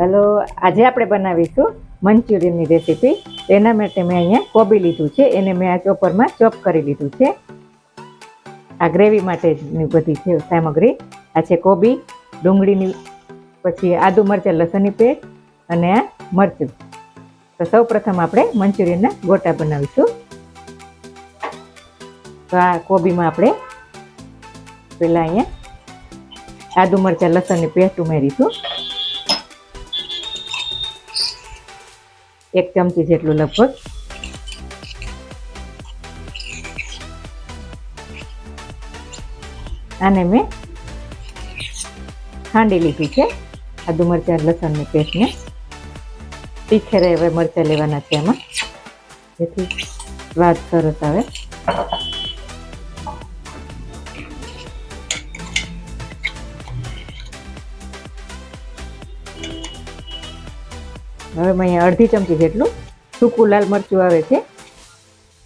Hello, આજે આપણે બનાવીશું મંચુરિયનની રેસીપી. એના માટે મેં અહીંયા કોબી લીધું છે, એને મેં આ ચોપરમાં ચોપ કરી લીધું છે. આ ગ્રેવી માટેની બધી છે સામગ્રી. આ છે કોબી, ડુંગળીની, પછી આદુ મરચાં લસણની પેસ્ટ અને આ મરચું. તો સૌ પ્રથમ આપણે મંચુરિયનના ગોટા બનાવીશું. તો આ કોબીમાં આપણે પહેલાં અહીંયા આદુ મરચાં લસણની પેસ્ટ ઉમેરીશું. 1 ચમચી જેટલું લગભગ. આને મેં ખાંડી લીધું છે, આદુ મરચાં લસણની પેસ્ટને. તીખેરા એવા મરચાં લેવાના છે આમાં, જેથી સ્વાદ સરસ આવે. હવે મેં અહીંયા 1/2 ચમચી જેટલું સૂકું લાલ મરચું આવે છે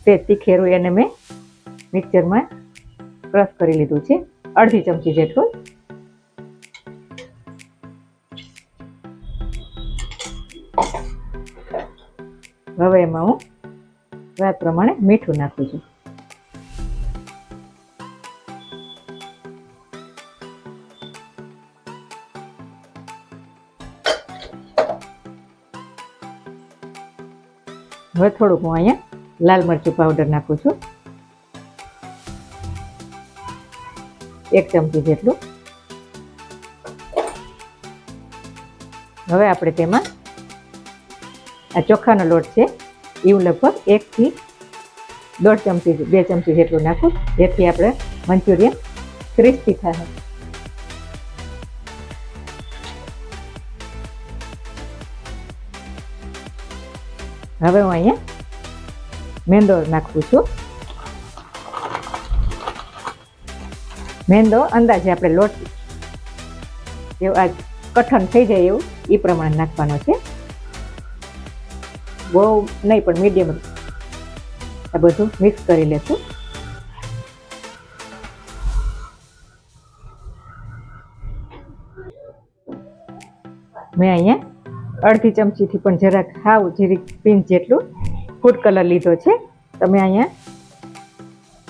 તે તીખેરું, એને મેં મિક્સરમાં ક્રશ કરી લીધું છે, 1/2 ચમચી જેટલું. હવે એમાં હું સ્વાદ પ્રમાણે મીઠું નાખું છું. હવે થોડુંક હું અહીંયા લાલ મરચું પાવડર નાખું છું, 1 ચમચી જેટલું. હવે આપણે તેમાં આ ચોખાનો લોટ છે એ હું લગભગ 1 થી 1.5 ચમચી 2 ચમચી જેટલું નાખું, જેથી આપણે મંચુરિયન ક્રિસ્પી થાય. હવે હું અહીંયા મેંદો નાખું છું. મેંદો અંદાજે આપણે લોટ જેવું આ કઠણ થઈ જાય એવું એ પ્રમાણે નાખવાનો છે. બહુ નહીં પણ મીડિયમ. આ બધું મિક્સ કરી લેશું. મેં અહીંયા 1/2 ચમચીથી પણ જરાક હાવ જીરી પિંચ જેટલું ફૂડ કલર લીધો છે. તમે અહીંયા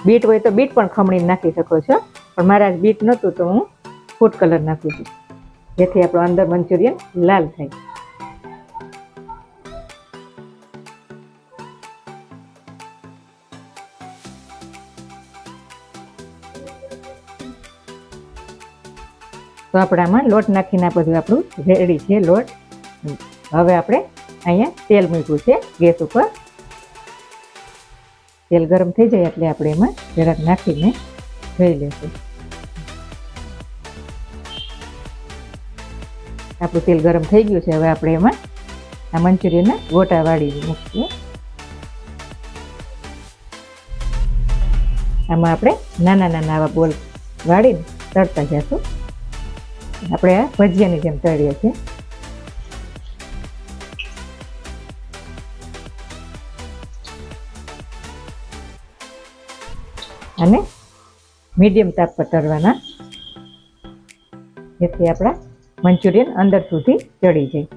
બીટ હોય તો બીટ પણ ખમણીને નાખી શકો છો, પણ મારે આજ બીટ નહોતું તો હું ફૂડ કલર નાખું છું, જેથી આપણો અંદર મંચુરિયન લાલ થાય. તો આપણે આમાં લોટ નાખીને આ બધું આપણું રેડી છે લોટ. હવે આપણે અહીંયા તેલ મૂક્યું છે ગેસ ઉપર. તેલ ગરમ થઈ જાય એટલે આપણે એમાં જરાક નાખીને જોઈ લઈશું. આપણું તેલ ગરમ થઈ ગયું છે. હવે આપણે એમાં આ મંચુરિયનના ગોટા વાળી મૂકીએ. આમાં આપણે નાના નાના આવા બોલ વાળીને તળતા જઈશું. આપણે આ ભજીયાની જેમ તળીએ છીએ. અને મીડિયમ તાપ પર તળવાના, જેથી આપણા મંચુરિયન અંદર સુધી ચડી જાય.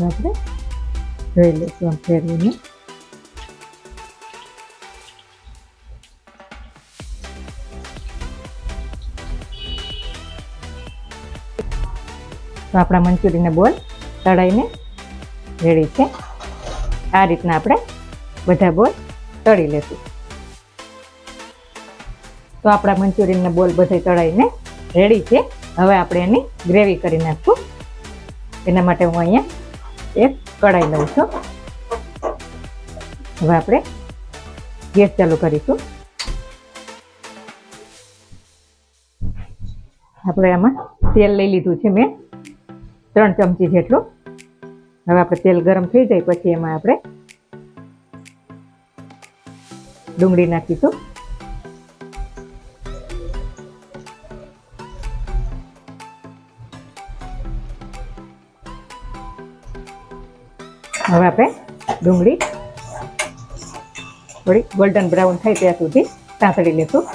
આપણે જોઈ લઈશું આમ ફેરવીને. તો આપણા મંચુરિયનના બોલ તળાઈને રેડી છે. આ રીતના આપણે બધા બોલ તળી લેશું. તો આપણા મંચુરિયનના બોલ બધા તળાઈને રેડી છે. હવે આપણે એની ગ્રેવી કરી નાખશું. એના માટે હું અહીંયા એક કઢાઈ લઉં છું. હવે આપણે ગેસ ચાલુ કરીશું. આપણે આમાં તેલ લઈ લીધું છે મેં 3 ચમચી જેટલું. હવે આપણે તેલ ગરમ થઈ જાય પછી એમાં આપણે ડુંગળી નાખીશું. હવે આપણે ડુંગળી થોડી ગોલ્ડન બ્રાઉન થાય ત્યાં સુધી સાંતળી લેશું.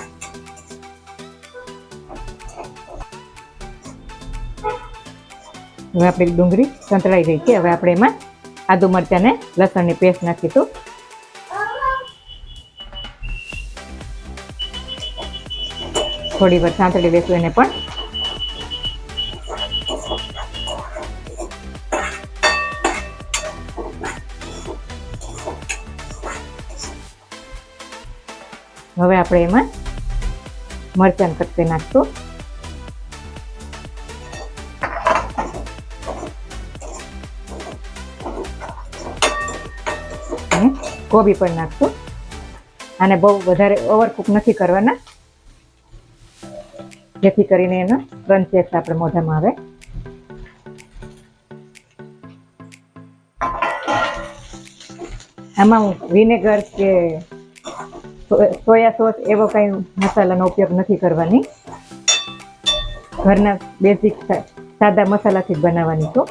હવે આપણી ડુંગળી સંતળાઈ ગઈ છે. હવે આપણે એમાં આદુ મરચાં ને લસણની પેસ્ટ નાખીશું. થોડી વાર સાંતળી લેશું એને પણ. હવે આપણે એમાં મરચાં કટકે નાખશું. અને કોબી પણ નાખશું. આને બહુ વધારે ઓવરકુક નથી કરવાના, જેથી કરીને એનો ક્રન્ચીનેસ આપણે મોઢામાં આવે. આમાં હું વિનેગર કે સોયા સોસ એવો કંઈ મસાલાનો ઉપયોગ નથી કરવાની. ઘરના બેઝિક સાદા મસાલાથી જ બનાવવાની છું.